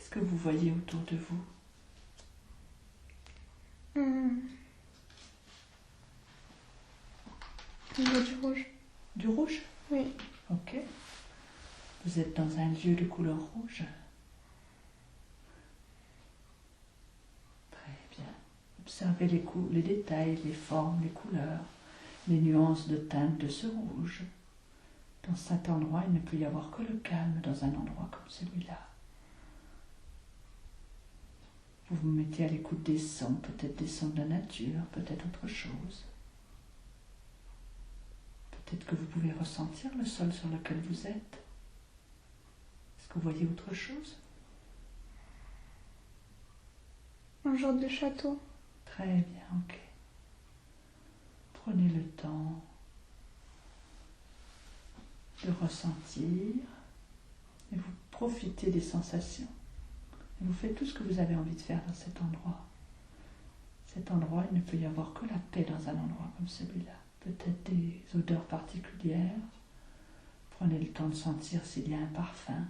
Qu'est-ce que vous voyez autour de vous? Je vois du rouge. Du rouge? Oui. Ok. Vous êtes dans un lieu de couleur rouge? Très bien. Observez les détails, les formes, les couleurs, les nuances de teinte de ce rouge. Dans cet endroit, il ne peut y avoir que le calme dans un endroit comme celui-là. Vous vous mettez à l'écoute des sons, peut-être des sons de la nature, peut-être autre chose. Peut-être que vous pouvez ressentir le sol sur lequel vous êtes. Est-ce que vous voyez autre chose? Un genre de château. Très bien, ok. Prenez le temps de ressentir et vous profitez des sensations. Et vous faites tout ce que vous avez envie de faire dans cet endroit. Cet endroit, il ne peut y avoir que la paix dans un endroit comme celui-là. Peut-être des odeurs particulières. Prenez le temps de sentir s'il y a un parfum.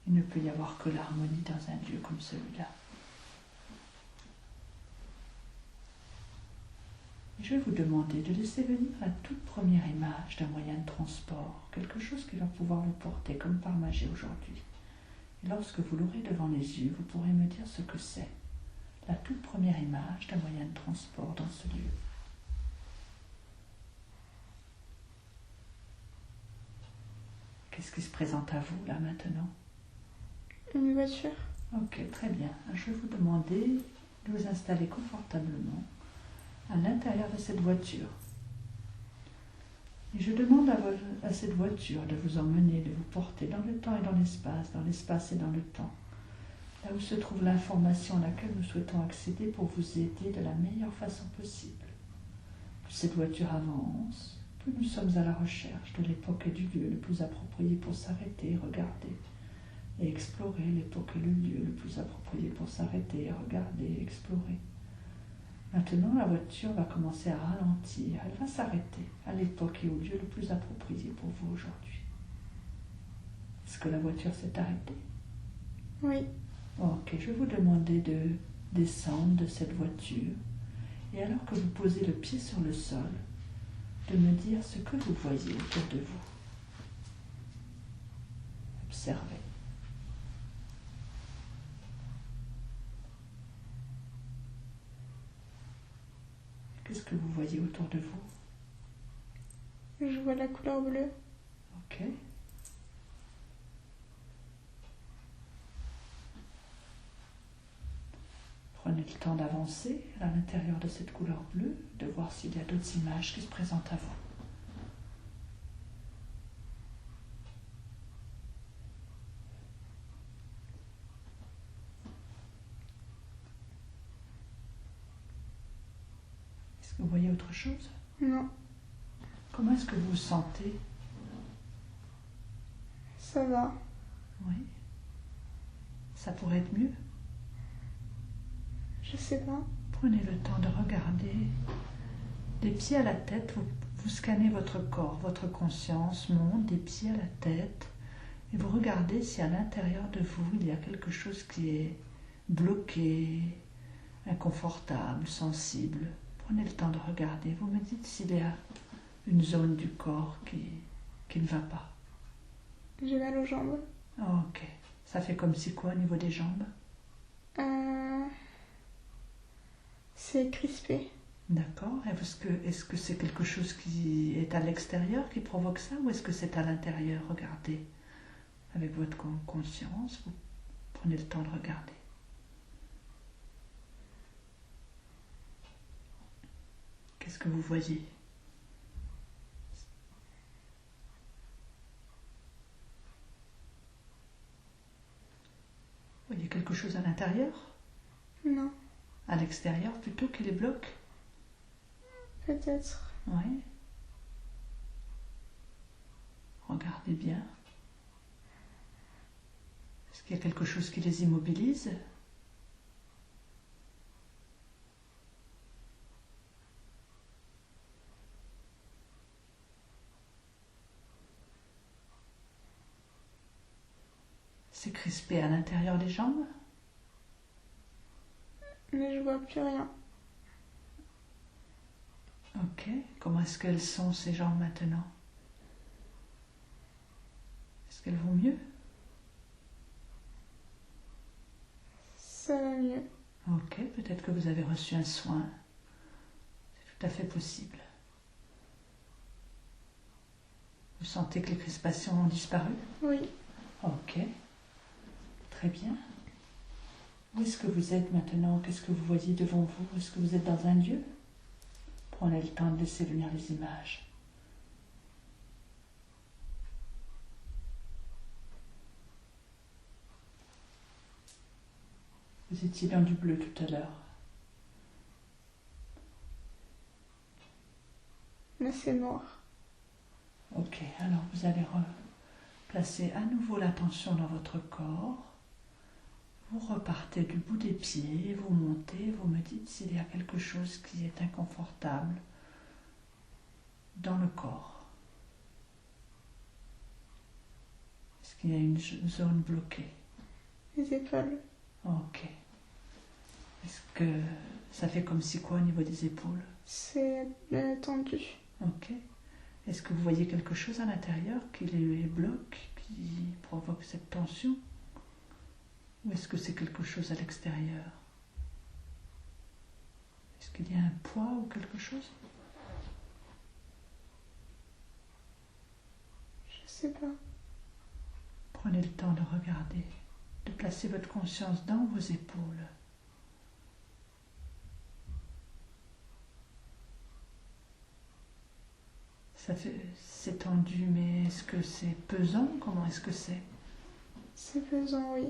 Il ne peut y avoir que l'harmonie dans un lieu comme celui-là. Je vais vous demander de laisser venir la toute première image d'un moyen de transport, quelque chose qui va pouvoir vous porter comme par magie aujourd'hui. Et lorsque vous l'aurez devant les yeux, vous pourrez me dire ce que c'est, la toute première image d'un moyen de transport dans ce lieu. Qu'est-ce qui se présente à vous là maintenant? Une voiture. Ok, très bien. Je vais vous demander de vous installer confortablement à l'intérieur de cette voiture. Et je demande à cette voiture de vous emmener, de vous porter dans le temps et dans l'espace et dans le temps, là où se trouve l'information à laquelle nous souhaitons accéder pour vous aider de la meilleure façon possible. Plus cette voiture avance, plus nous sommes à la recherche de l'époque et du lieu le plus approprié pour s'arrêter, regarder et explorer l'époque et le lieu le plus approprié pour s'arrêter, regarder et explorer. Maintenant, la voiture va commencer à ralentir. Elle va s'arrêter à l'époque et au lieu le plus approprié pour vous aujourd'hui. Est-ce que la voiture s'est arrêtée? Oui. Ok, je vais vous demander de descendre de cette voiture et alors que vous posez le pied sur le sol, de me dire ce que vous voyez autour de vous. Observez. Qu'est-ce que vous voyez autour de vous? Je vois la couleur bleue. Ok. Prenez le temps d'avancer à l'intérieur de cette couleur bleue, de voir s'il y a d'autres images qui se présentent à vous. Est-ce que vous voyez autre chose? Non. Comment est-ce que vous vous sentez? Ça va. Oui. Ça pourrait être mieux? Je sais pas. Prenez le temps de regarder des pieds à la tête. Vous scannez votre corps, votre conscience monte des pieds à la tête et vous regardez si à l'intérieur de vous il y a quelque chose qui est bloqué, inconfortable, sensible. Prenez le temps de regarder. Vous me dites s'il y a une zone du corps qui ne va pas. J'ai mal aux jambes. Ok. Ça fait comme si quoi au niveau des jambes? C'est crispé. D'accord. Est-ce que c'est quelque chose qui est à l'extérieur qui provoque ça ou est-ce que c'est à l'intérieur? Regardez. Avec votre conscience, vous prenez le temps de regarder. Qu'est-ce que vous voyez? Vous voyez quelque chose à l'intérieur? Non. À l'extérieur plutôt qui les bloque? Peut-être. Oui. Regardez bien. Est-ce qu'il y a quelque chose qui les immobilise? crispé à l'intérieur des jambes? Mais je vois plus rien. Ok. Comment est-ce qu'elles sont, ces jambes, maintenant? Est-ce qu'elles vont mieux? Ça va mieux. Ok. Peut-être que vous avez reçu un soin. C'est tout à fait possible. Vous sentez que les crispations ont disparu? Oui. Ok. Très bien. Où est-ce que vous êtes maintenant? Qu'est-ce que vous voyez devant vous? Est-ce que vous êtes dans un lieu? Prenez le temps de laisser venir les images. Vous étiez dans du bleu tout à l'heure. Là, c'est noir. Ok, alors vous allez replacer à nouveau l'attention dans votre corps. Vous repartez du bout des pieds, vous montez, vous me dites s'il y a quelque chose qui est inconfortable dans le corps. Est-ce qu'il y a une zone bloquée? Les épaules. Ok. Est-ce que ça fait comme si quoi au niveau des épaules? C'est tendu. Ok. Est-ce que vous voyez quelque chose à l'intérieur qui les bloque, qui provoque cette tension? Ou est-ce que c'est quelque chose à l'extérieur? Est-ce qu'il y a un poids ou quelque chose? Je sais pas. Prenez le temps de regarder, de placer votre conscience dans vos épaules. C'est tendu, mais est-ce que c'est pesant? Comment est-ce que c'est? C'est pesant, oui.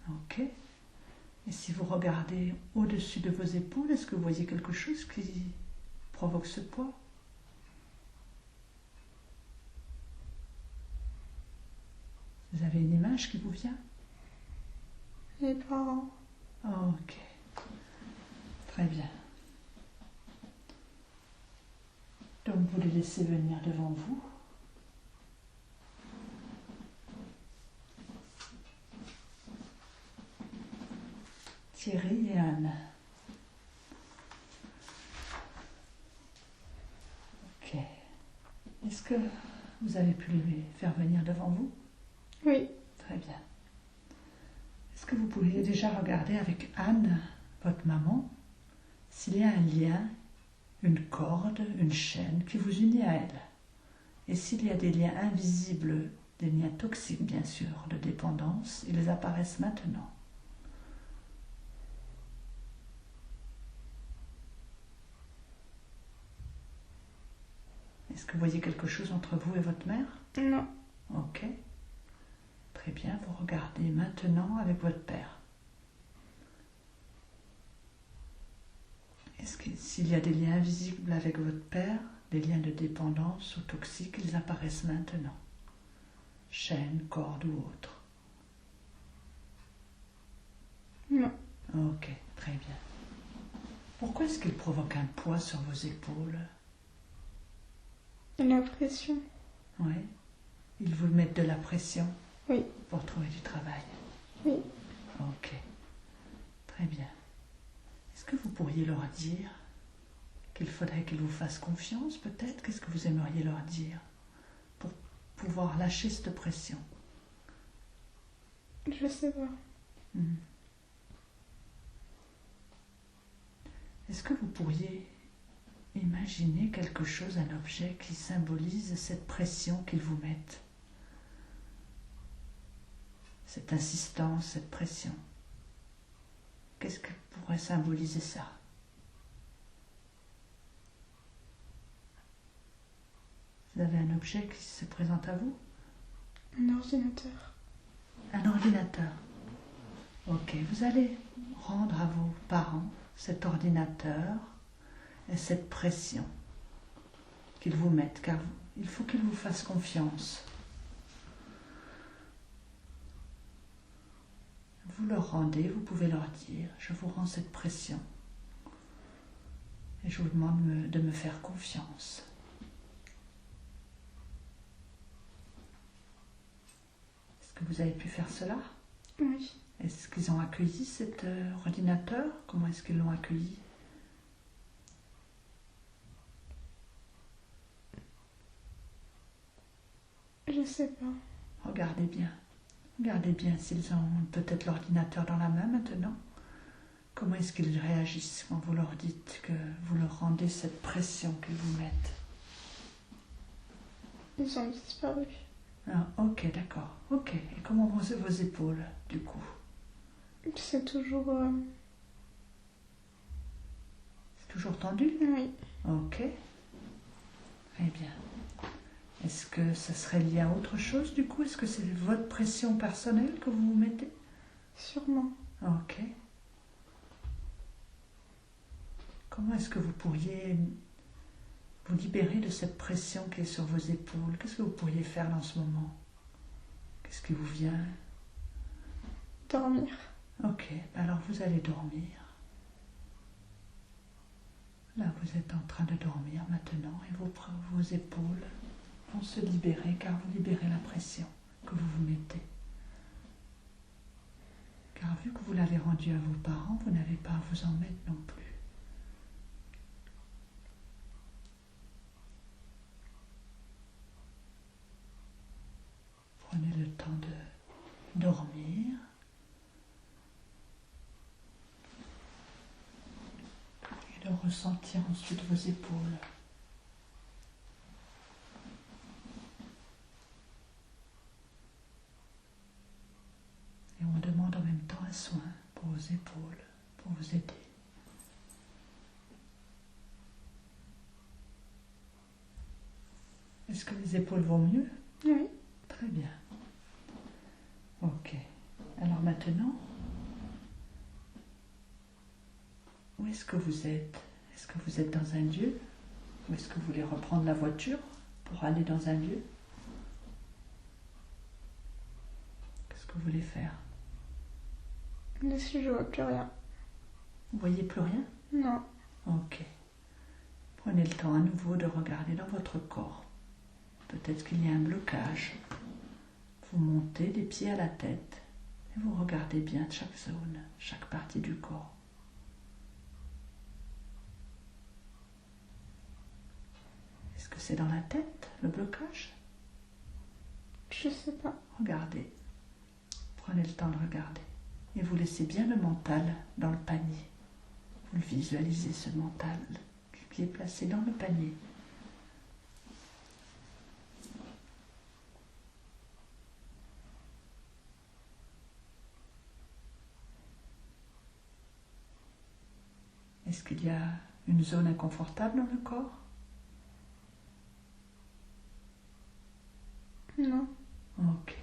Ok. Et si vous regardez au-dessus de vos épaules, est-ce que vous voyez quelque chose qui provoque ce poids? Vous avez une image qui vous vient? Les parents. Ok. Très bien. Donc vous les laissez venir devant vous. Thierry et Anne. Ok. Est-ce que vous avez pu les faire venir devant vous? Oui. Très bien. Est-ce que vous pourriez déjà regarder avec Anne, votre maman, s'il y a un lien, une corde, une chaîne qui vous unit à elle? Et s'il y a des liens invisibles, des liens toxiques bien sûr, de dépendance, ils apparaissent maintenant. Est-ce que vous voyez quelque chose entre vous et votre mère? Non. Ok. Très bien, vous regardez maintenant avec votre père. Est-ce que s'il y a des liens invisibles avec votre père, des liens de dépendance ou toxiques, ils apparaissent maintenant? Chaîne, corde ou autre? Non. Ok, très bien. Pourquoi est-ce qu'il provoque un poids sur vos épaules? La pression. Oui. Ils vous mettent de la pression? Oui. Pour trouver du travail? Oui. Ok. Très bien. Est-ce que vous pourriez leur dire qu'il faudrait qu'ils vous fassent confiance, peut-être? Qu'est-ce que vous aimeriez leur dire pour pouvoir lâcher cette pression? Je sais pas. Est-ce que vous pourriez imaginer quelque chose, un objet qui symbolise cette pression qu'ils vous mettent? Cette insistance, cette pression. Qu'est-ce que pourrait symboliser ça? Vous avez un objet qui se présente à vous? Un ordinateur. Un ordinateur. Ok, vous allez rendre à vos parents cet ordinateur et cette pression qu'ils vous mettent, car il faut qu'ils vous fassent confiance. Vous leur rendez, vous pouvez leur dire, je vous rends cette pression et je vous demande de me faire confiance. Est-ce que vous avez pu faire cela? Oui. Est-ce qu'ils ont accueilli cet ordinateur? Comment est-ce qu'ils l'ont accueilli? Je sais pas. Regardez bien. Regardez bien s'ils ont peut-être l'ordinateur dans la main maintenant. Comment est-ce qu'ils réagissent quand vous leur dites que vous leur rendez cette pression qu'ils vous mettent? Ils ont disparu. Ah, ok, d'accord. Ok. Et comment vont vos épaules, du coup? C'est toujours... C'est toujours tendu? Oui. Ok. Très bien. Est-ce que ça serait lié à autre chose, du coup? Est-ce que c'est votre pression personnelle que vous vous mettez? Sûrement. Ok. Comment est-ce que vous pourriez vous libérer de cette pression qui est sur vos épaules? Qu'est-ce que vous pourriez faire en ce moment? Qu'est-ce qui vous vient? Dormir. Ok, alors vous allez dormir. Là, vous êtes en train de dormir maintenant et vos épaules vont se libérer car vous libérez la pression que vous vous mettez. Car vu que vous l'avez rendu à vos parents, vous n'avez pas à vous en mettre non plus. Prenez le temps de dormir. Et de ressentir ensuite vos épaules. Et on demande en même temps un soin pour vos épaules, pour vous aider. Est-ce que les épaules vont mieux? Oui. Très bien. Ok. Alors maintenant, où est-ce que vous êtes? Est-ce que vous êtes dans un lieu? Ou est-ce que vous voulez reprendre la voiture pour aller dans un lieu? Qu'est-ce que vous voulez faire? Dessus, je vois plus rien. Vous voyez plus rien? Non. Ok. Prenez le temps à nouveau de regarder dans votre corps. Peut-être qu'il y a un blocage. Vous montez des pieds à la tête et vous regardez bien chaque zone, chaque partie du corps. Est-ce que c'est dans la tête, le blocage? Je sais pas. Regardez. Prenez le temps de regarder. Et vous laissez bien le mental dans le panier. Vous le visualisez, ce mental qui est placé dans le panier. Est-ce qu'il y a une zone inconfortable dans le corps? Non. Ok.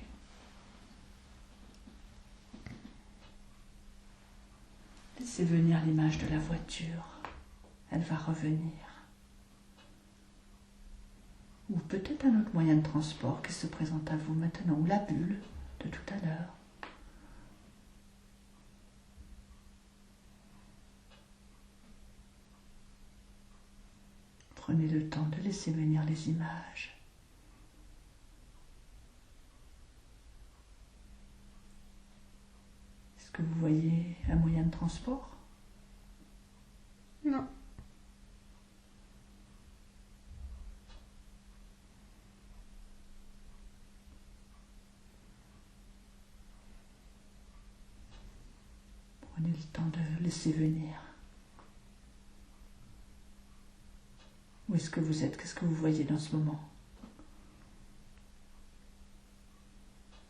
Laissez venir l'image de la voiture. Elle va revenir. Ou peut-être un autre moyen de transport qui se présente à vous maintenant, ou la bulle de tout à l'heure. Prenez le temps de laisser venir les images. Est-ce que vous voyez un moyen de transport? Non. Prenez le temps de laisser venir. Où est-ce que vous êtes? Qu'est-ce que vous voyez dans ce moment?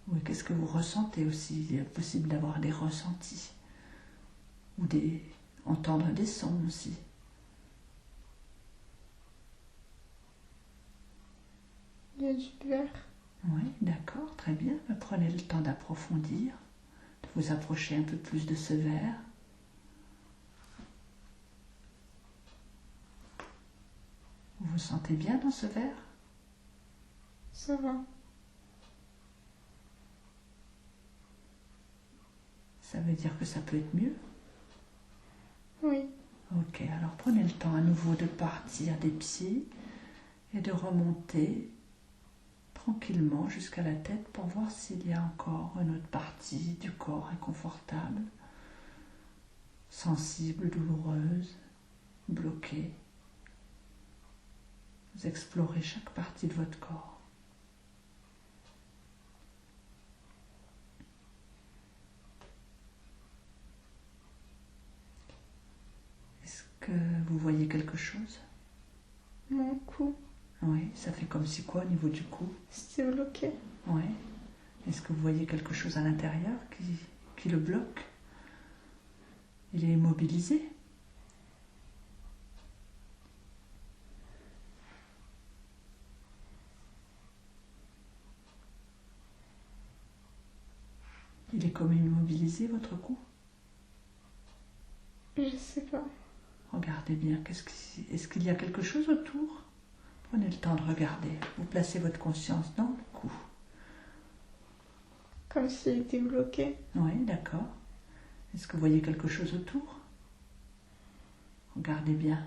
Oui, qu'est-ce que vous ressentez aussi? Il est possible d'avoir des ressentis. Ou entendre des sons aussi. Il y a du vert. Oui, d'accord, très bien. Prenez le temps d'approfondir, de vous approcher un peu plus de ce verre. Vous vous sentez bien dans ce verre? Ça va. Ça veut dire que ça peut être mieux? Oui. Ok, alors prenez le temps à nouveau de partir des pieds et de remonter tranquillement jusqu'à la tête pour voir s'il y a encore une autre partie du corps inconfortable, sensible, douloureuse, bloquée. Vous explorez chaque partie de votre corps. Est-ce que vous voyez quelque chose? Mon cou, Oui, ça fait comme si quoi au niveau du cou? c'était bloqué. Oui. Est-ce que vous voyez quelque chose à l'intérieur qui le bloque? Il est immobilisé? Il est comme immobilisé, votre cou? Je sais pas. Regardez bien, est-ce qu'il y a quelque chose autour? Prenez le temps de regarder. Vous placez votre conscience dans le cou. Comme s'il était bloqué. Oui, d'accord. Est-ce que vous voyez quelque chose autour? Regardez bien.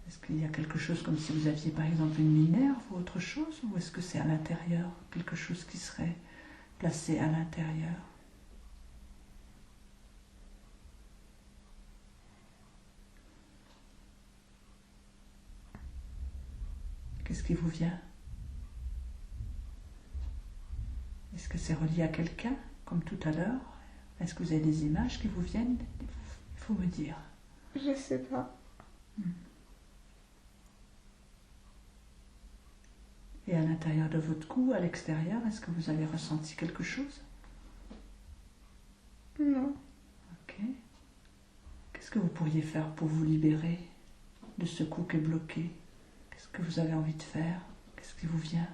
Est-ce qu'il y a quelque chose comme si vous aviez par exemple une minerve ou autre chose? Ou est-ce que c'est à l'intérieur? Quelque chose qui serait placé à l'intérieur? Qu'est-ce qui vous vient? Est-ce que c'est relié à quelqu'un, comme tout à l'heure? Est-ce que vous avez des images qui vous viennent? Il faut me dire. Je sais pas. Et à l'intérieur de votre cou, à l'extérieur, est-ce que vous avez ressenti quelque chose? Non. Ok. Qu'est-ce que vous pourriez faire pour vous libérer de ce cou qui est bloqué? Qu'est-ce que vous avez envie de faire? Qu'est-ce qui vous vient?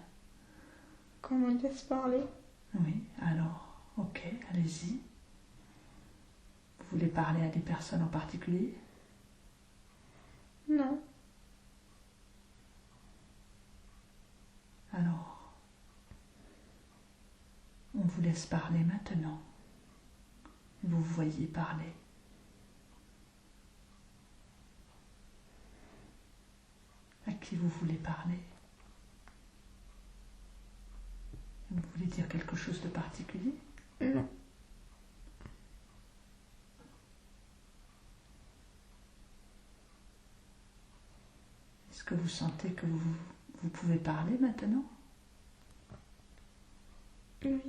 Qu'on me laisse parler. Oui, alors, ok, allez-y. Vous voulez parler à des personnes en particulier? Non. Alors, on vous laisse parler maintenant. Vous voyez parler. À qui vous voulez parler? Vous voulez dire quelque chose de particulier? Non. Est-ce que vous sentez que vous pouvez parler maintenant? Oui.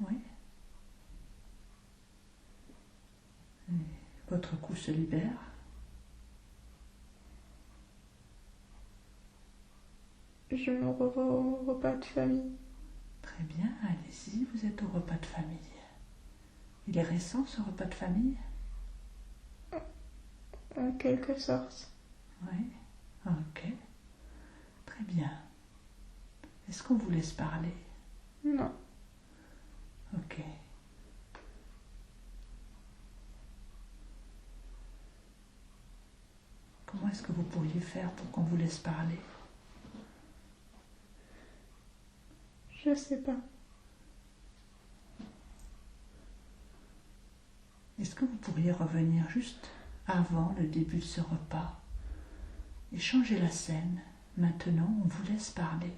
Oui. Et votre cou se libère. Je me revois au repas de famille. Très bien, allez-y, vous êtes au repas de famille. Il est récent ce repas de famille? En quelque sorte. Oui, ok. Très bien. Est-ce qu'on vous laisse parler? Non. Ok. Comment est-ce que vous pourriez faire pour qu'on vous laisse parler? Je sais pas. Est-ce que vous pourriez revenir juste avant le début de ce repas et changer la scène? Maintenant, on vous laisse parler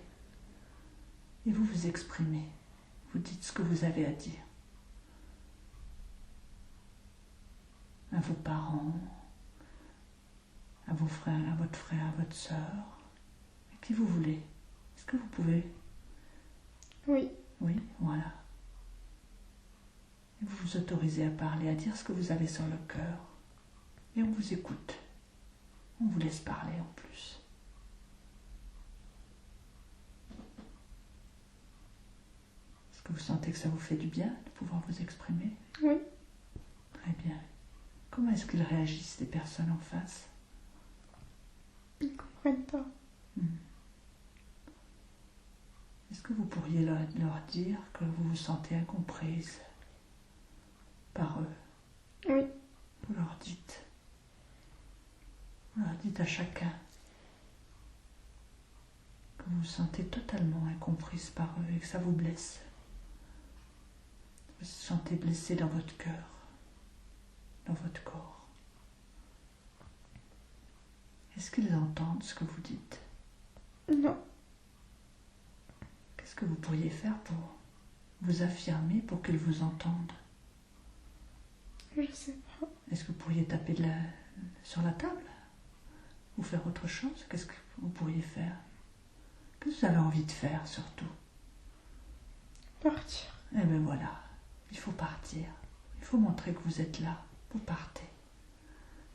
et vous vous exprimez. Vous dites ce que vous avez à dire à vos parents, à vos frères, à votre frère, à votre sœur, à qui vous voulez. Est-ce que vous pouvez? Oui. Oui, voilà. Et vous vous autorisez à parler, à dire ce que vous avez sur le cœur. Et on vous écoute. On vous laisse parler en plus. Est-ce que vous sentez que ça vous fait du bien de pouvoir vous exprimer? Oui. Très bien. Comment est-ce qu'ils réagissent, les personnes en face? Ils comprennent pas. Est-ce que vous pourriez leur dire que vous vous sentez incomprise par eux? Oui. Vous leur dites. Vous leur dites à chacun que vous vous sentez totalement incomprise par eux et que ça vous blesse. Vous vous sentez blessé dans votre cœur, dans votre corps. Est-ce qu'ils entendent ce que vous dites? Non. Qu'est-ce que vous pourriez faire pour vous affirmer pour qu'ils vous entendent? Je sais pas. Est-ce que vous pourriez taper sur la table? Ou faire autre chose? Qu'est-ce que vous pourriez faire? Qu'est-ce que vous avez envie de faire surtout? Partir. Eh bien voilà, il faut partir. Il faut montrer que vous êtes là. Vous partez.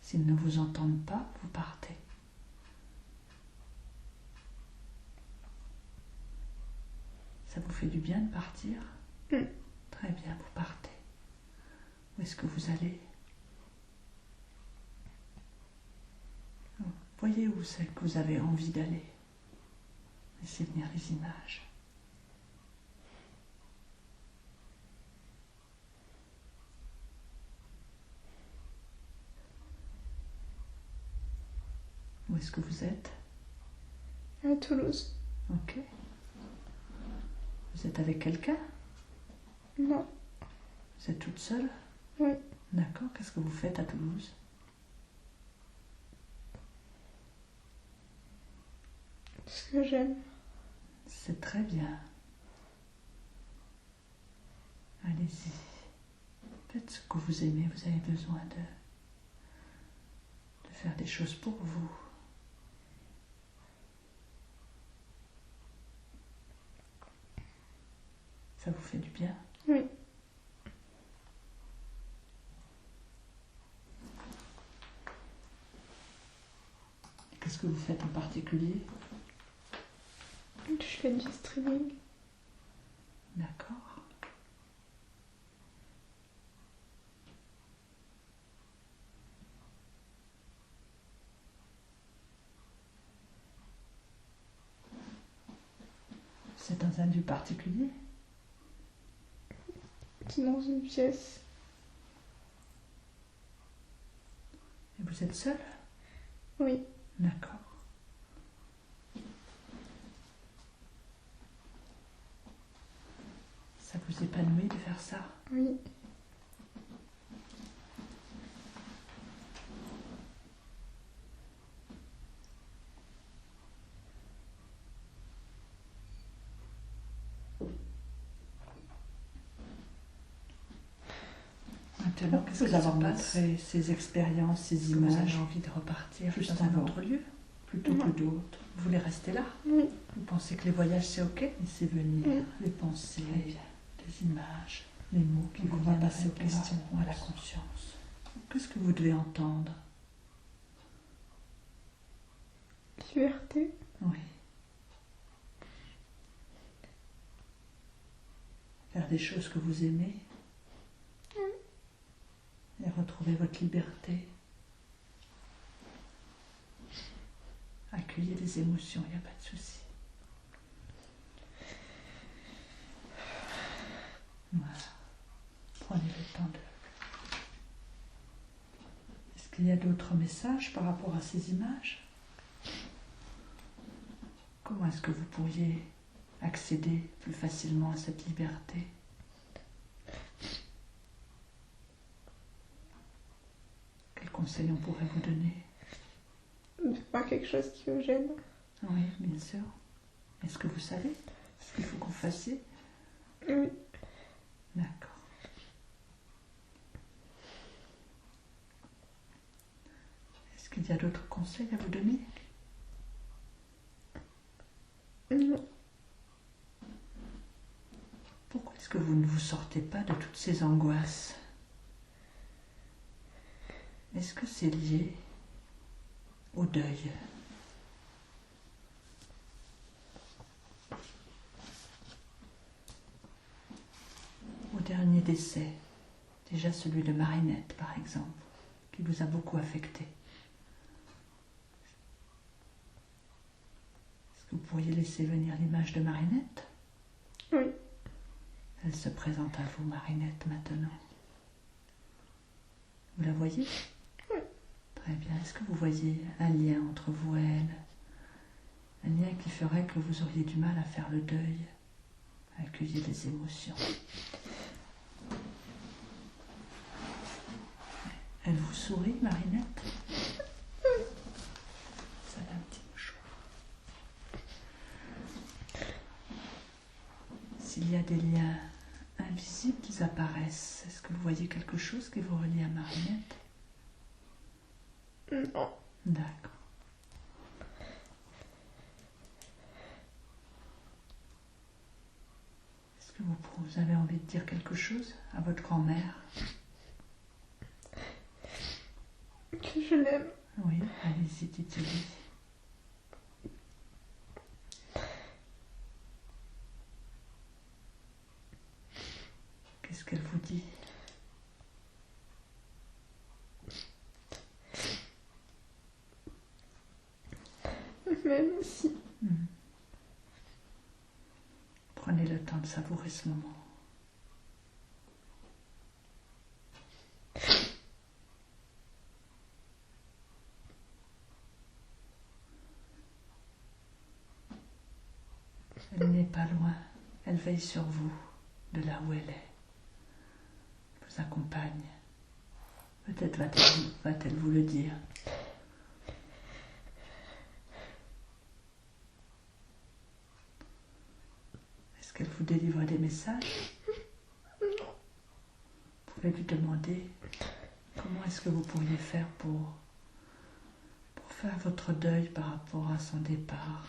S'ils ne vous entendent pas, vous partez. Ça vous fait du bien de partir? Très bien, vous partez. Où est-ce que vous allez? Voyez où c'est que vous avez envie d'aller. Laissez venir les images. Où est-ce que vous êtes? À Toulouse. Ok. Vous êtes avec quelqu'un? Non. Vous êtes toute seule? Oui. D'accord. Qu'est-ce que vous faites à Toulouse? Ce que j'aime. C'est très bien. Allez-y. Faites ce que vous aimez. Vous avez besoin de faire des choses pour vous. Ça vous fait du bien? Oui. Qu'est-ce que vous faites en particulier? Je fais du streaming. D'accord. C'est dans un lieu particulier? C'est dans une pièce. Et vous êtes seul? Oui. D'accord. Ça vous épanouit de faire ça? Oui. Maintenant, qu'est-ce que vous avez montré ces expériences, ces images? Vous avez envie de repartir juste dans un autre lieu, plutôt que d'autres? Vous voulez rester là? Oui. Vous pensez que les voyages c'est ok? Laissez venir les pensées, les images, les mots qui vous viennent passer aux questions, à la conscience. Qu'est-ce que vous devez entendre? Liberté. Oui. Faire des choses que vous aimez. Et retrouver votre liberté. Accueillir les émotions, il n'y a pas de souci. Voilà. Prenez le temps de... Est-ce qu'il y a d'autres messages par rapport à ces images? Comment est-ce que vous pourriez accéder plus facilement à cette liberté? Quels conseils on pourrait vous donner? Pas quelque chose qui me gêne. Oui, bien sûr. Est-ce que vous savez ce qu'il faut que vous fassiez? Oui. D'accord. Est-ce qu'il y a d'autres conseils à vous donner? Non. Pourquoi est-ce que vous ne vous sortez pas de toutes ces angoisses? Est-ce que c'est lié au deuil? Au dernier décès, déjà celui de Marinette par exemple, qui vous a beaucoup affecté. Est-ce que vous pourriez laisser venir l'image de Marinette? Oui. Elle se présente à vous, Marinette, maintenant. Vous la voyez? Oui. Très bien. Est-ce que vous voyez un lien entre vous et elle? Un lien qui ferait que vous auriez du mal à faire le deuil, à accueillir les émotions. Elle vous sourit, Marinette? a des liens invisibles qui apparaissent. Est-ce que vous voyez quelque chose qui vous relie à Marinette? Non. D'accord. Est-ce que vous avez envie de dire quelque chose à votre grand-mère? Que je l'aime. Oui, allez-y, dites-lui. Qu'est-ce qu'elle vous dit? Même si. Prenez le temps de savourer ce moment. Elle n'est pas loin. Elle veille sur vous, de là où elle est. Vous accompagne. Peut-être va-t-elle vous le dire. Est-ce qu'elle vous délivre des messages? Vous pouvez lui demander comment est-ce que vous pourriez faire pour faire votre deuil par rapport à son départ.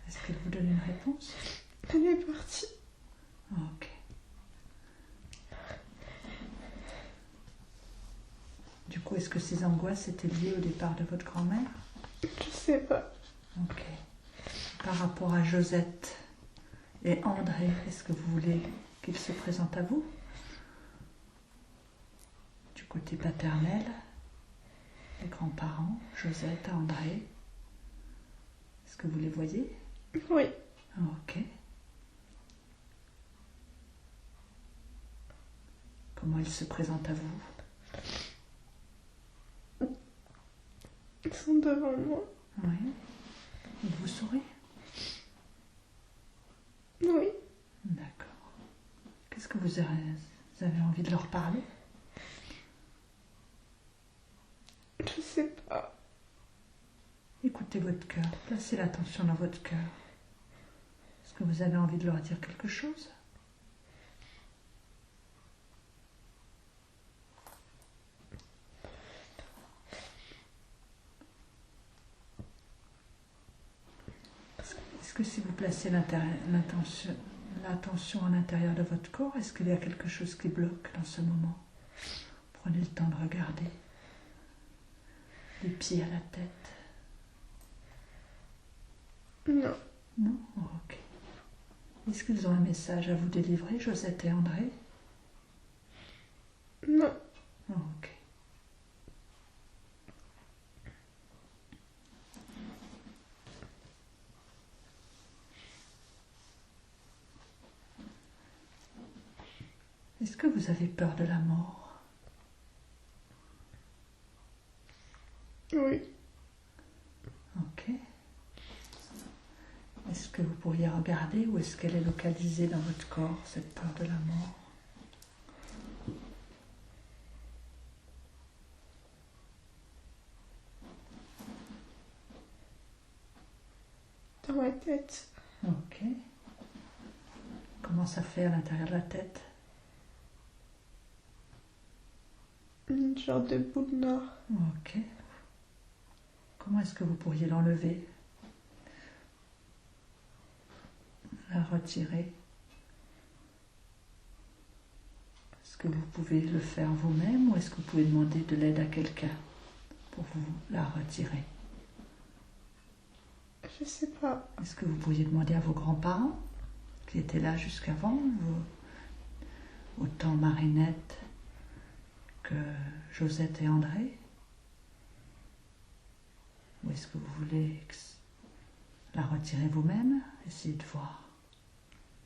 Est-ce qu'elle vous donne une réponse? Elle est partie. Ok. Du coup, est-ce que ces angoisses étaient liées au départ de votre grand-mère? Je sais pas. Ok. Par rapport à Josette et André, est-ce que vous voulez qu'ils se présentent à vous? Du côté paternel, les grands-parents, Josette, André, est-ce que vous les voyez? Oui. Ok. Comment ils se présentent à vous? Ils sont devant moi. Oui. Ils vous sourient? Oui. D'accord. Qu'est-ce que vous avez envie de leur parler? Je sais pas. Écoutez votre cœur, placez l'attention dans votre cœur. Est-ce que vous avez envie de leur dire quelque chose? Est-ce que si vous placez l'attention à l'intérieur de votre corps, est-ce qu'il y a quelque chose qui bloque dans ce moment? Prenez le temps de regarder. Les pieds à la tête. Non. Non? Oh, ok. Est-ce qu'ils ont un message à vous délivrer, Josette et André? Non. Oh, ok. Est-ce que vous avez peur de la mort? Oui. Ok. Est-ce que vous pourriez regarder où est-ce qu'elle est localisée dans votre corps, cette peur de la mort? Dans ma tête. Ok. Comment ça fait à l'intérieur de la tête? Une genre de boule noire. Ok. Comment est-ce que vous pourriez l'enlever? La retirer? Est-ce que vous pouvez le faire vous-même ou est-ce que vous pouvez demander de l'aide à quelqu'un pour vous la retirer? Je sais pas. Est-ce que vous pourriez demander à vos grands-parents qui étaient là jusqu'avant, autant Marinette que Josette et André? Ou est-ce que vous voulez la retirer vous-même? Essayez de voir.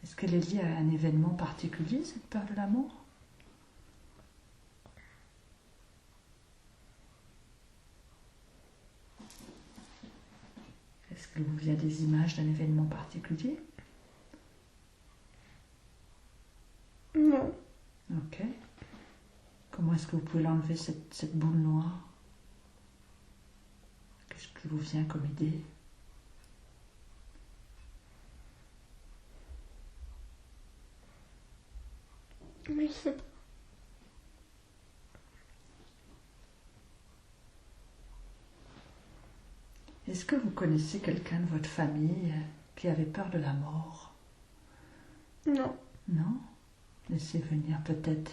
Est-ce qu'elle est liée à un événement particulier, cette peur de la mort? Est-ce qu'il vous vient des images d'un événement particulier? Ok. Comment est-ce que vous pouvez l'enlever, cette boule noire? Qu'est-ce qui vous vient comme idée? Je sais pas. Est-ce que vous connaissez quelqu'un de votre famille qui avait peur de la mort? Non. Non? Laissez venir peut-être.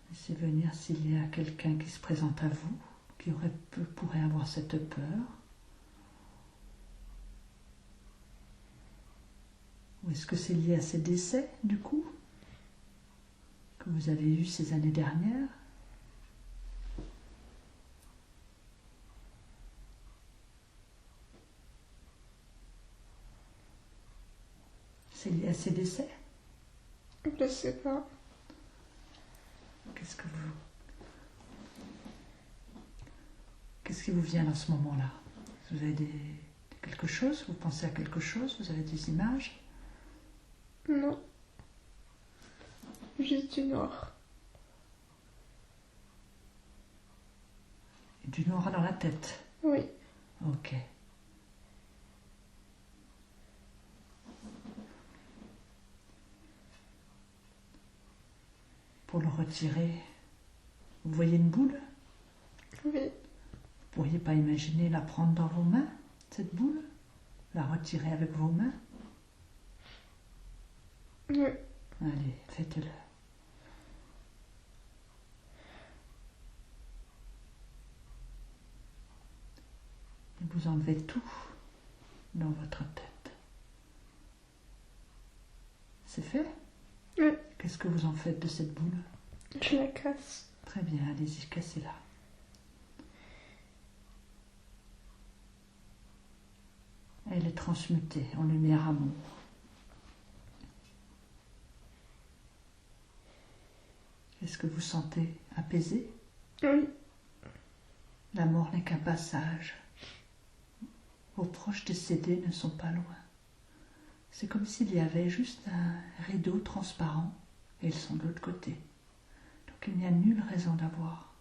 Laissez venir s'il y a quelqu'un qui se présente à vous, qui pourrait avoir cette peur. Ou est-ce que c'est lié à ces décès, du coup, que vous avez eus ces années dernières? C'est lié à ces décès? Je sais pas. Qu'est-ce qui vous vient dans ce moment-là? Vous avez quelque chose? Vous pensez à quelque chose? Vous avez des images? Non. Juste du noir. Et du noir dans la tête? Oui. Ok. Pour le retirer, vous voyez une boule? Oui. Vous pourriez pas imaginer la prendre dans vos mains, cette boule? La retirer avec vos mains? Oui. Allez, faites-le. Et vous enlevez tout dans votre tête. C'est fait? Oui. Qu'est-ce que vous en faites de cette boule? Je la casse. Très bien, allez-y, cassez-la. Elle est transmutée en lumière amour. Est-ce que vous sentez apaisé? Oui. La mort n'est qu'un passage. Vos proches décédés ne sont pas loin. C'est comme s'il y avait juste un rideau transparent et ils sont de l'autre côté. Donc il n'y a nulle raison d'avoir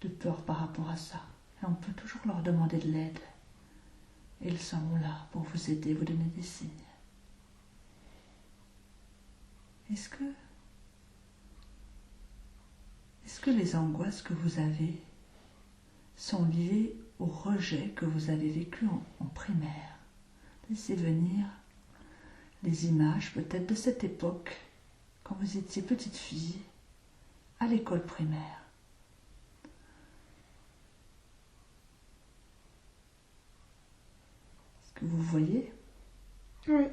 de peur par rapport à ça. Et on peut toujours leur demander de l'aide. Et ils seront là pour vous aider, vous donner des signes. Est-ce que les angoisses que vous avez sont liées au rejet que vous avez vécu en primaire? Laissez venir les images peut-être de cette époque, quand vous étiez petite fille, à l'école primaire. Est-ce que vous voyez? Oui.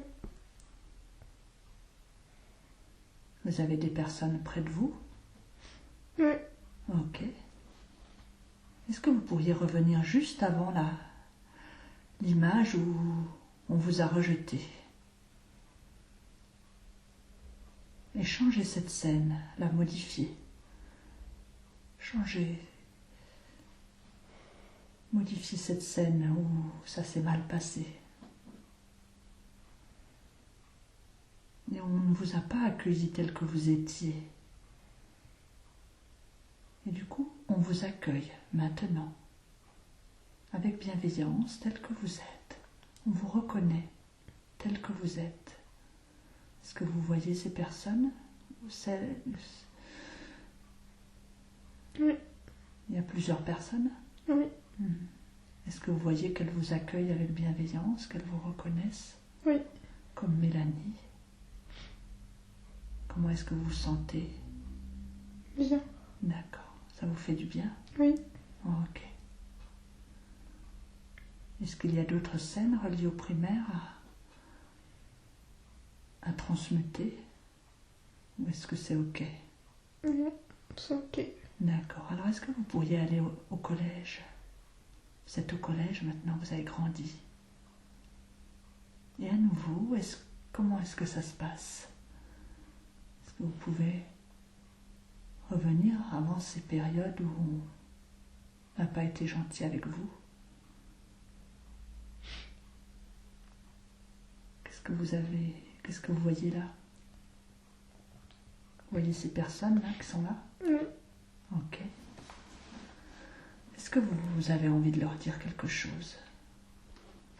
Vous avez des personnes près de vous? Oui. Ok. Est-ce que vous pourriez revenir juste avant l'image où on vous a rejeté? Et changer cette scène, la modifier. Modifier cette scène où ça s'est mal passé. Et on ne vous a pas accueilli tel que vous étiez. Et du coup, on vous accueille maintenant, avec bienveillance, tel que vous êtes. On vous reconnaît tel que vous êtes. Est-ce que vous voyez ces personnes? Oui. Il y a plusieurs personnes? Oui. Est-ce que vous voyez qu'elles vous accueillent avec bienveillance, qu'elles vous reconnaissent? Oui. Comme Mélanie. Comment est-ce que vous vous sentez? Bien. D'accord. Ça vous fait du bien? Oui. Ok. Est-ce qu'il y a d'autres scènes reliées au primaire à transmuter? Ou est-ce que c'est ok? Oui. C'est ok. D'accord. Alors est-ce que vous pourriez aller au collège? Vous êtes au collège maintenant, vous avez grandi. Et à nouveau, comment est-ce que ça se passe? Est-ce que vous pouvez revenir avant ces périodes où on n'a pas été gentil avec vous? Qu'est-ce que vous voyez là? Vous voyez ces personnes là qui sont là? Oui. Ok. Est-ce que vous avez envie de leur dire quelque chose?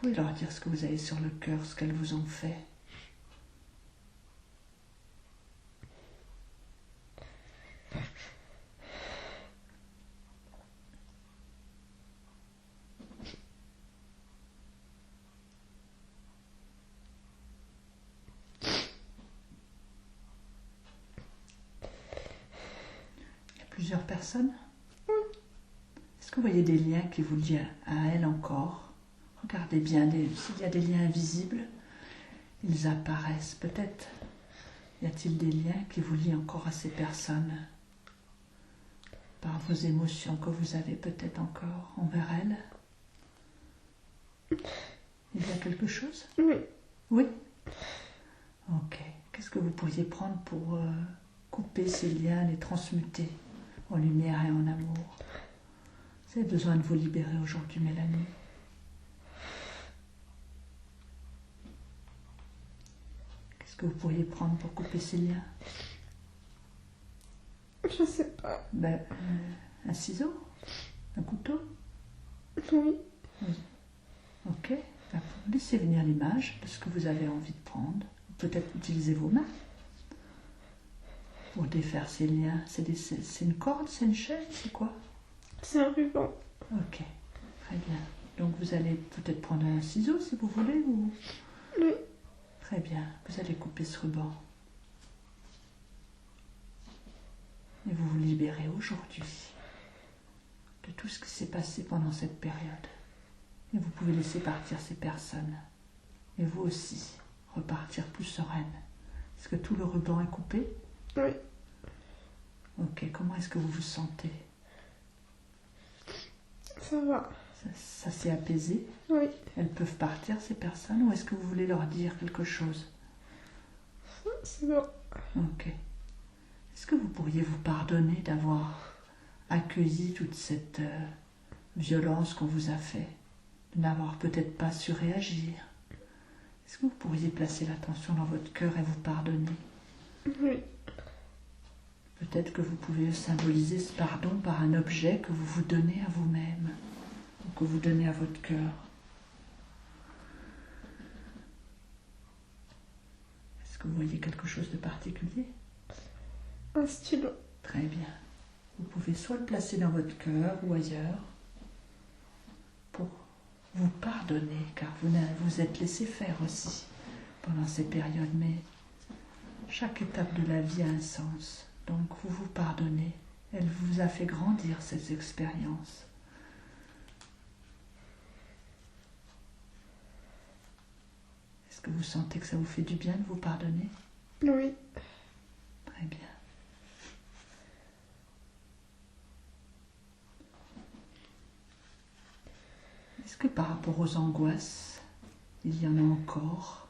Vous pouvez leur dire ce que vous avez sur le cœur, ce qu'elles vous ont fait. Il y a plusieurs personnes? Est-ce que vous voyez des liens qui vous lient à elles encore? Regardez bien, s'il y a des liens invisibles, ils apparaissent. Peut-être y a-t-il des liens qui vous lient encore à ces personnes par vos émotions que vous avez peut-être encore envers elles? Il y a quelque chose? Oui. Oui? Ok. Qu'est-ce que vous pourriez prendre pour couper ces liens, les transmuter en lumière et en amour? Vous avez besoin de vous libérer aujourd'hui, Mélanie. Qu'est-ce que vous pourriez prendre pour couper ces liens? Je sais pas. Un ciseau? Un couteau? Oui. Ok. Laissez venir l'image de ce que vous avez envie de prendre. Peut-être utiliser vos mains pour défaire ces liens. C'est une corde, c'est une chaîne, c'est quoi? C'est un ruban. Ok, très bien. Donc vous allez peut-être prendre un ciseau si vous voulez ou... Oui. Très bien, vous allez couper ce ruban. Et vous vous libérez aujourd'hui de tout ce qui s'est passé pendant cette période. Et vous pouvez laisser partir ces personnes. Et vous aussi, repartir plus sereine. Est-ce que tout le ruban est coupé? Oui. Ok, comment est-ce que vous vous sentez? Ça va. Ça s'est apaisé? Oui. Elles peuvent partir, ces personnes, ou est-ce que vous voulez leur dire quelque chose? C'est bon. Ok. Est-ce que vous pourriez vous pardonner d'avoir accueilli toute cette violence qu'on vous a fait, de n'avoir peut-être pas su réagir? Est-ce que vous pourriez placer l'attention dans votre cœur et vous pardonner? Oui. Peut-être que vous pouvez symboliser ce pardon par un objet que vous vous donnez à vous-même, ou que vous donnez à votre cœur. Est-ce que vous voyez quelque chose de particulier? Un stylo. Très bien. Vous pouvez soit le placer dans votre cœur ou ailleurs pour vous pardonner, car vous êtes laissé faire aussi pendant ces périodes, mais chaque étape de la vie a un sens. Donc vous vous pardonnez. Elle vous a fait grandir ces expériences. Est-ce que vous sentez que ça vous fait du bien de vous pardonner? Oui. Très bien. Est-ce que par rapport aux angoisses, il y en a encore?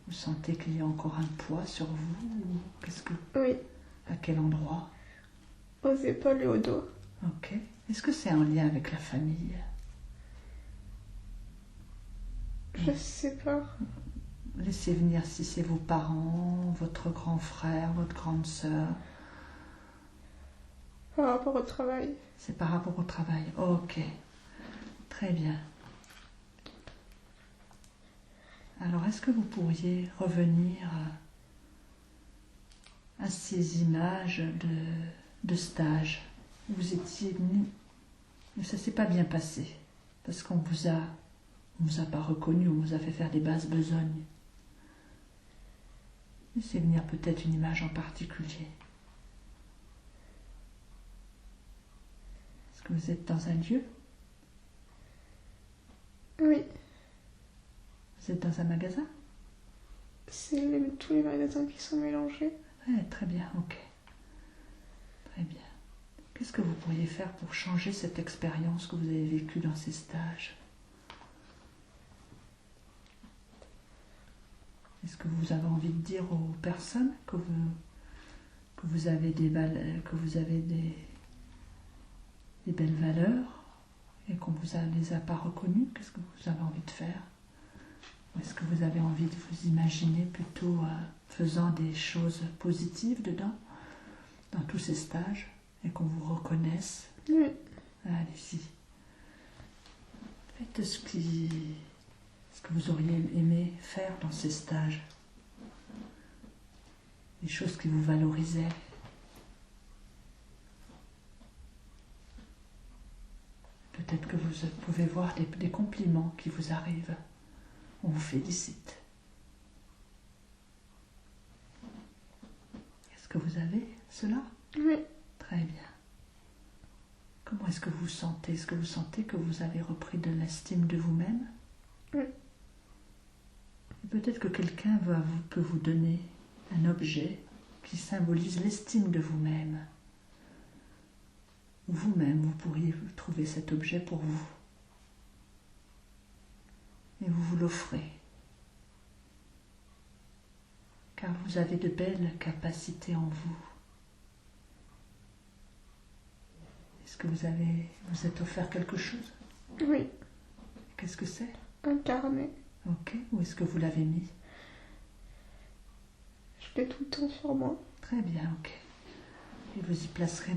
Vous sentez qu'il y a encore un poids sur vous? Oui. À quel endroit? Aux épaules et au dos. Ok. Est-ce que c'est en lien avec la famille? Je sais pas. Laissez venir si c'est vos parents, votre grand frère, votre grande sœur. Par rapport au travail. C'est par rapport au travail. Ok. Très bien. Alors, est-ce que vous pourriez revenir à ces images de stage où vous étiez venu, mais ça ne s'est pas bien passé parce qu'on vous a pas reconnu, on vous a fait faire des basses besognes. Laissez venir peut-être une image en particulier. Est-ce que vous êtes dans un lieu? Oui. Vous êtes dans un magasin? C'est tous les magasins qui sont mélangés. Ouais, très bien, ok. Très bien. Qu'est-ce que vous pourriez faire pour changer cette expérience que vous avez vécue dans ces stages? Est-ce que vous avez envie de dire aux personnes que vous avez des belles valeurs et qu'on les a pas reconnues? Qu'est-ce que vous avez envie de faire? Ou est-ce que vous avez envie de vous imaginer plutôt faisant des choses positives dedans, dans tous ces stages, et qu'on vous reconnaisse? Oui. Allez-y. Faites ce que vous auriez aimé faire dans ces stages. Des choses qui vous valorisaient. Peut-être que vous pouvez voir des compliments qui vous arrivent. On vous félicite. Est-ce que vous avez cela? Oui. Très bien. Comment est-ce que vous vous sentez? Est-ce que vous sentez que vous avez repris de l'estime de vous-même? Oui. Et peut-être que quelqu'un peut vous donner un objet qui symbolise l'estime de vous-même. Ou vous-même, vous pourriez trouver cet objet pour vous. Et vous vous l'offrez. Car vous avez de belles capacités en vous. Est-ce que vous êtes offert quelque chose? Oui. Qu'est-ce que c'est? Un carnet. Ok. Où est-ce que vous l'avez mis? Je l'ai tout le temps sur moi. Très bien, ok. Et vous y placerez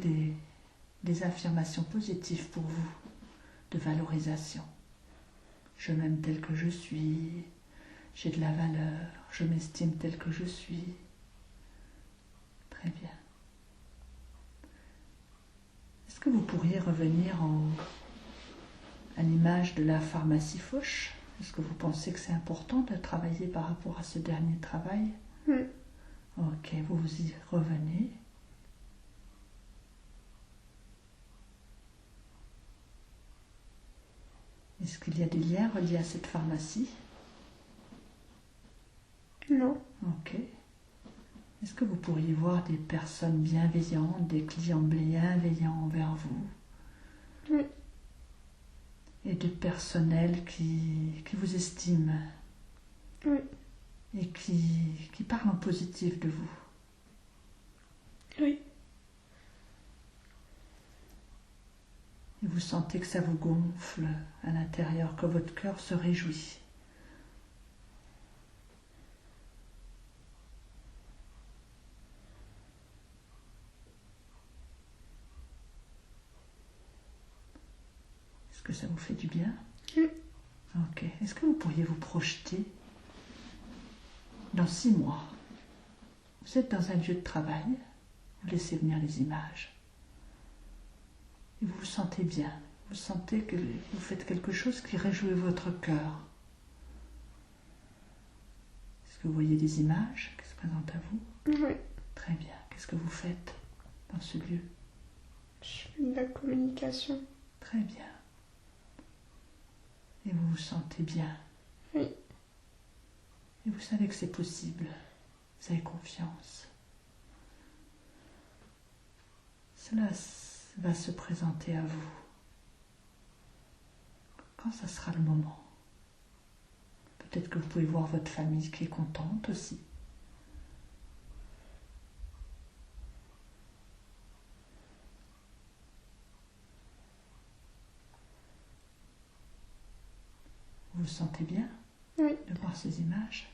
des affirmations positives pour vous, de valorisation. Je m'aime tel que je suis, j'ai de la valeur, je m'estime tel que je suis. Très bien. Est-ce que vous pourriez revenir à l'image de la pharmacie Foch? Est-ce que vous pensez que c'est important de travailler par rapport à ce dernier travail? Oui. Ok, vous y revenez. Est-ce qu'il y a des liens reliés à cette pharmacie? Non. Ok. Est-ce que vous pourriez voir des personnes bienveillantes, des clients bienveillants envers vous? Oui. Et du personnel qui vous estime? Oui. Et qui parle en positif de vous? Oui. Et vous sentez que ça vous gonfle à l'intérieur, que votre cœur se réjouit. Est-ce que ça vous fait du bien? Oui. Ok. Est-ce que vous pourriez vous projeter dans 6 mois? Vous êtes dans un lieu de travail, vous laissez venir les images. Et vous vous sentez bien. Vous sentez que vous faites quelque chose qui réjouit votre cœur. Est-ce que vous voyez des images qui se présentent à vous? Oui. Très bien. Qu'est-ce que vous faites dans ce lieu? Je fais de la communication. Très bien. Et vous vous sentez bien? Oui. Et vous savez que c'est possible. Vous avez confiance. Cela va se présenter à vous. Quand ça sera le moment. Peut-être que vous pouvez voir votre famille qui est contente aussi. Vous vous sentez bien Oui. de voir ces images?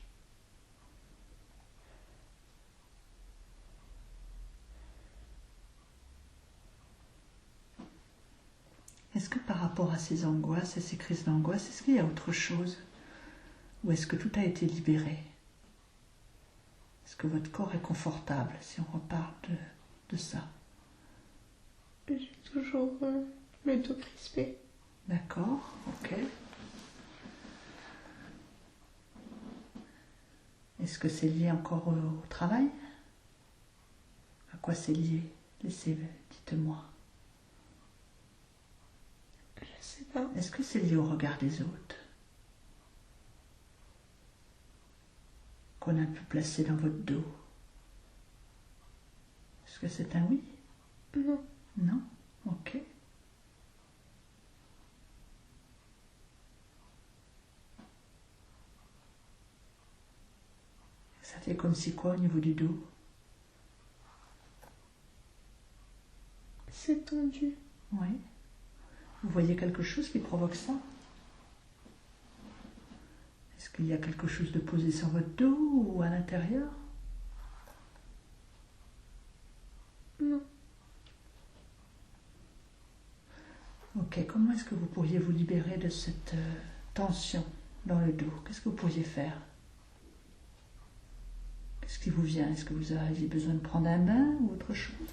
Est-ce que par rapport à ces angoisses et ces crises d'angoisse, est-ce qu'il y a autre chose? Ou est-ce que tout a été libéré? Est-ce que votre corps est confortable si on reparle de ça? J'ai toujours le dos crispé. D'accord, ok. Est-ce que c'est lié encore au travail? À quoi c'est lié? Dites-moi. Je sais pas. Est-ce que c'est lié au regard des autres? Qu'on a pu placer dans votre dos? Est-ce que c'est un oui? Non. Non? Ok. Ça fait comme si quoi au niveau du dos? C'est tendu. Oui. Vous voyez quelque chose qui provoque ça? Est-ce qu'il y a quelque chose de posé sur votre dos ou à l'intérieur? Non. Ok, comment est-ce que vous pourriez vous libérer de cette tension dans le dos? Qu'est-ce que vous pourriez faire? Qu'est-ce qui vous vient? Est-ce que vous aviez besoin de prendre un bain ou autre chose?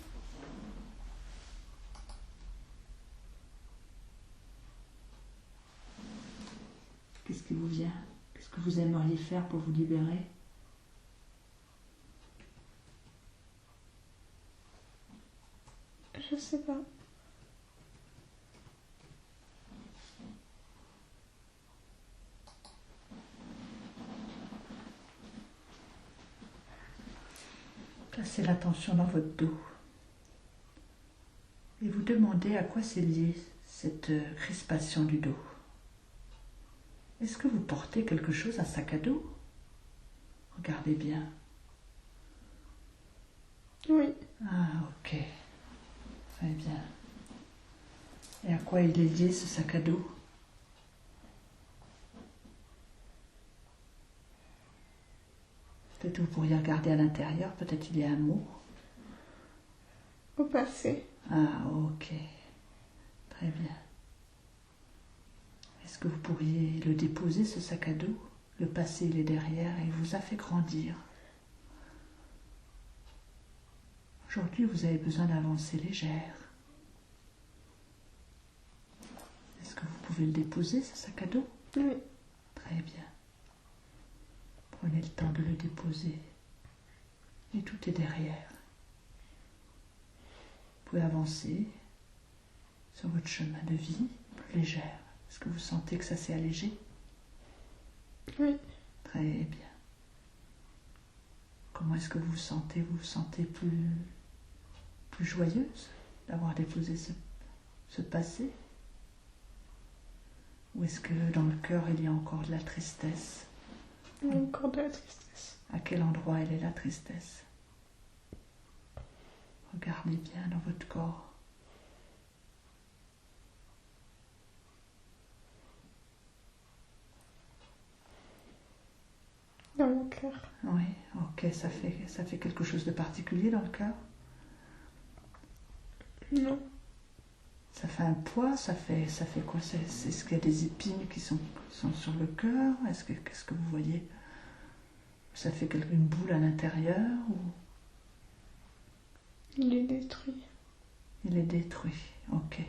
Qu'est-ce qui vous vient? Qu'est-ce que vous aimeriez faire pour vous libérer? Je sais pas. Placez l'attention dans votre dos et vous demandez à quoi c'est lié cette crispation du dos. Est-ce que vous portez quelque chose, un sac à dos? Regardez bien. Oui. Ah, ok. Très bien. Et à quoi il est lié ce sac à dos? Peut-être que vous pourriez regarder à l'intérieur, peut-être il y a un mot. Au passé. Ah, ok. Très bien. Est-ce que vous pourriez le déposer, ce sac à dos? Le passé, il est derrière et il vous a fait grandir. Aujourd'hui, vous avez besoin d'avancer légère. Est-ce que vous pouvez le déposer, ce sac à dos? Oui. Très bien. Prenez le temps de le déposer. Et tout est derrière. Vous pouvez avancer sur votre chemin de vie plus légère. Est-ce que vous sentez que ça s'est allégé? Oui. Très bien. Comment est-ce que vous vous sentez? Vous vous sentez plus joyeuse d'avoir déposé ce passé? Ou est-ce que dans le cœur il y a encore de la tristesse? Il y a encore de la tristesse. À quel endroit elle est la tristesse? Regardez bien dans votre corps. Dans mon cœur. Oui, ok, ça fait quelque chose de particulier dans le cœur? Non. Ça fait un poids, ça fait quoi? Est-ce qu'il y a des épines qui sont sur le cœur? Qu'est-ce que vous voyez? Ça fait une boule à l'intérieur ou... Il est détruit. Il est détruit, ok.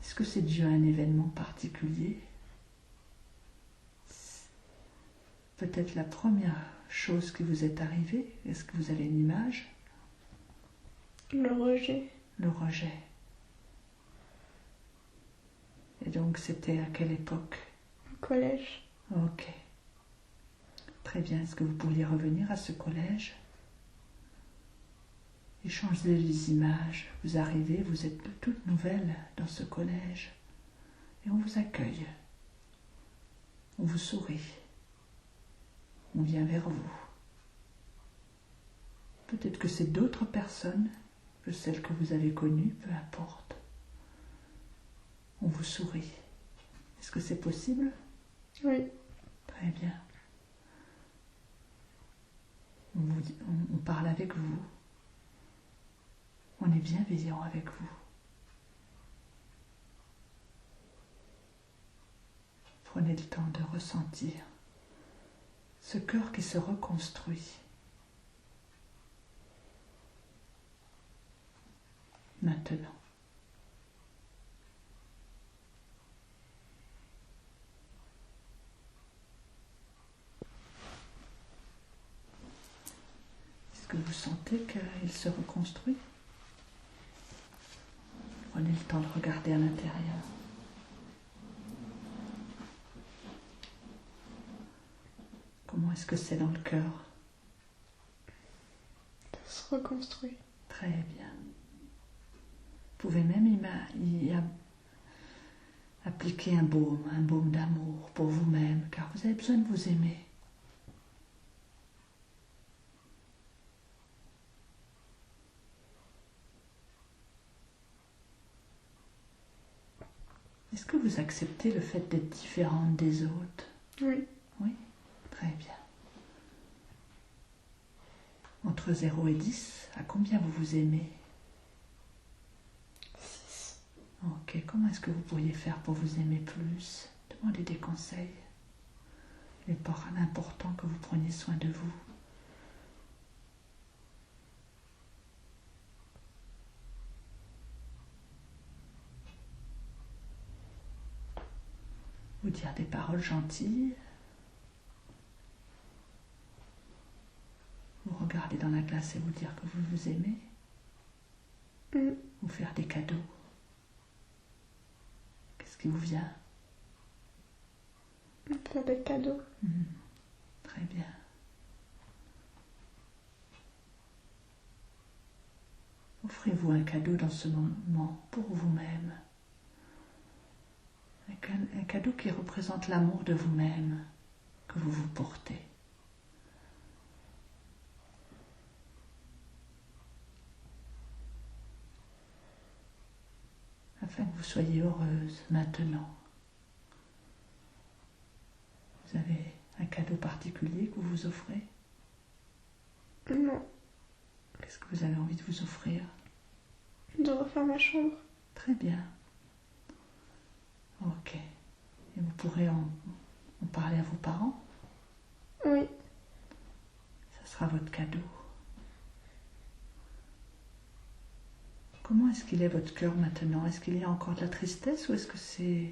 Est-ce que c'est dû à un événement particulier? Peut-être la première chose qui vous est arrivée, est-ce que vous avez une image? Le rejet. Le rejet. Et donc c'était à quelle époque? Au collège. Ok. Très bien, est-ce que vous pourriez revenir à ce collège? Échangez les images. Vous arrivez, vous êtes toute nouvelle dans ce collège. Et on vous accueille. On vous sourit. On vient vers vous. Peut-être que c'est d'autres personnes que celles que vous avez connues, peu importe. On vous sourit. Est-ce que c'est possible? Oui. Très bien. On parle avec vous. On est bienveillant avec vous. Prenez le temps de ressentir ce cœur qui se reconstruit. Maintenant. Est-ce que vous sentez qu'il se reconstruit? Prenez le temps de regarder à l'intérieur. Comment est-ce que c'est dans le cœur? Ça se reconstruit. Très bien. Vous pouvez même appliquer un baume d'amour pour vous-même, car vous avez besoin de vous aimer. Est-ce que vous acceptez le fait d'être différente des autres? Oui. Oui, très bien. Entre 0 et 10, à combien vous vous aimez? 6. Ok, comment est-ce que vous pourriez faire pour vous aimer plus? Demandez des conseils. Il est important que vous preniez soin de vous. Vous dire des paroles gentilles. Vous regarder dans la glace et vous dire que vous vous aimez. Vous faire des cadeaux. Qu'est-ce qui vous vient? Faire des cadeaux. Très bien. Offrez-vous un cadeau dans ce moment pour vous-même. Un cadeau qui représente l'amour de vous-même que vous vous portez. Afin que vous soyez heureuse maintenant. Vous avez un cadeau particulier que vous vous offrez? Non. Qu'est-ce que vous avez envie de vous offrir? De refaire ma chambre. Très bien. Ok. Et vous pourrez en parler à vos parents? Oui. Ça sera votre cadeau. Comment est-ce qu'il est votre cœur maintenant? Est-ce qu'il y a encore de la tristesse ou est-ce que c'est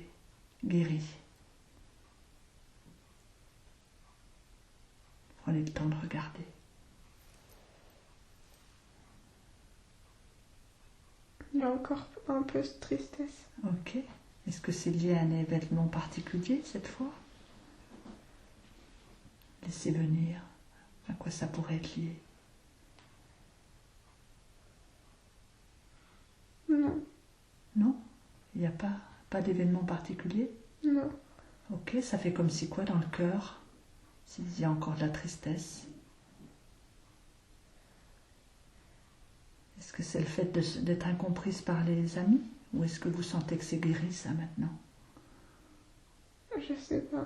guéri? Prenez le temps de regarder. Il y a encore un peu de tristesse. Ok. Est-ce que c'est lié à un événement particulier cette fois? Laissez venir. À quoi ça pourrait être lié? Non. Non? Il n'y a pas d'événement particulier? Non. Ok, ça fait comme si quoi dans le cœur? S'il y a encore de la tristesse? Est-ce que c'est le fait d'être incomprise par les amis? Ou est-ce que vous sentez que c'est guéri ça maintenant? Je sais pas.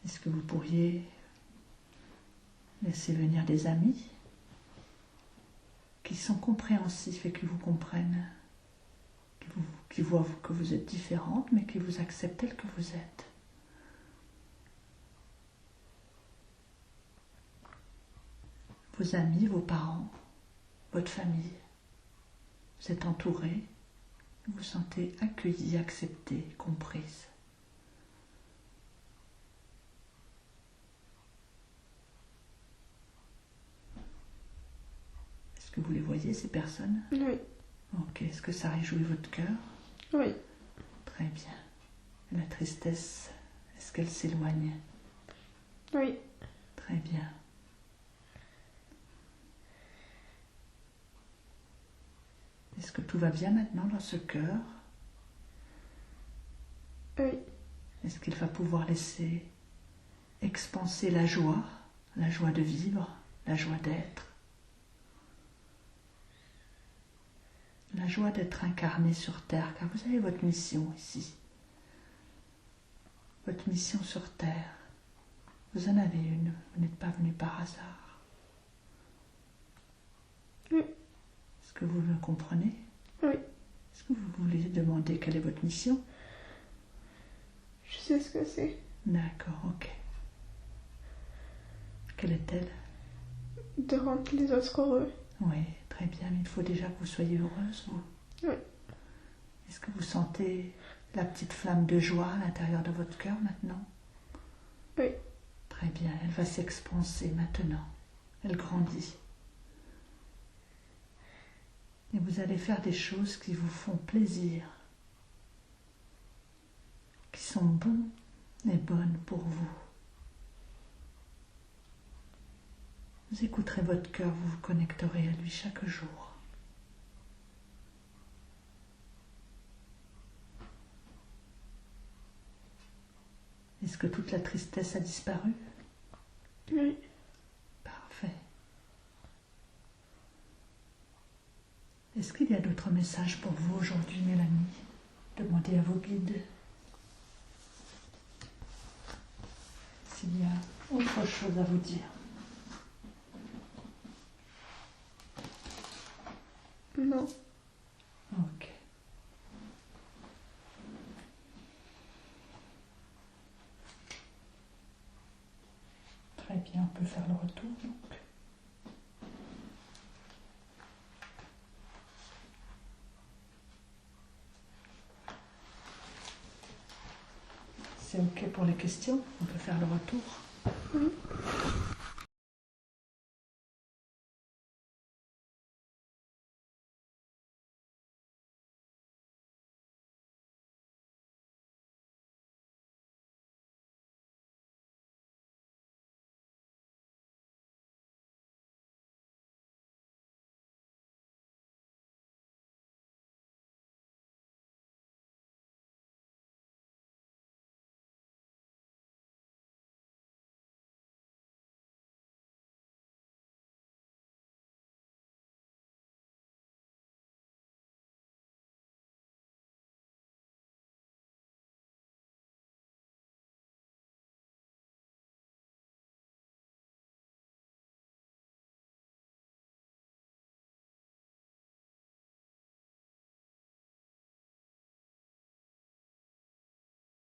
Est-ce que vous pourriez laisser venir des amis qui sont compréhensifs et qui vous comprennent, qui voient que vous êtes différente, mais qui vous acceptent tel que vous êtes? Vos amis, vos parents, votre famille, vous êtes entourés, vous vous sentez accueillis, acceptés, comprises. Est-ce que vous les voyez, ces personnes? Oui. Ok, est-ce que ça réjouit votre cœur? Oui. Très bien. La tristesse, est-ce qu'elle s'éloigne? Oui. Très bien. Est-ce que tout va bien maintenant dans ce cœur? Oui. Est-ce qu'il va pouvoir laisser expanser la joie de vivre, la joie d'être, la joie d'être incarné sur Terre, car vous avez votre mission ici, votre mission sur Terre. Vous en avez une, vous n'êtes pas venu par hasard. Oui. Est-ce que vous le comprenez? Oui. Est-ce que vous voulez demander quelle est votre mission? Je sais ce que c'est. D'accord, ok. Quelle est-elle? De rendre les autres heureux. Oui, très bien, mais il faut déjà que vous soyez heureuse, vous. Oui. Est-ce que vous sentez la petite flamme de joie à l'intérieur de votre cœur maintenant? Oui. Très bien, elle va s'expanser maintenant. Elle grandit. Et vous allez faire des choses qui vous font plaisir, qui sont bonnes et bonnes pour vous. Vous écouterez votre cœur, vous vous connecterez à lui chaque jour. Est-ce que toute la tristesse a disparu? Oui. Parfait. Est-ce qu'il y a d'autres messages pour vous aujourd'hui, Mélanie? Demandez à vos guides s'il y a autre chose à vous dire. Non. Ok. Très bien, on peut faire le retour donc. C'est ok pour les questions, on peut faire le retour. Oui.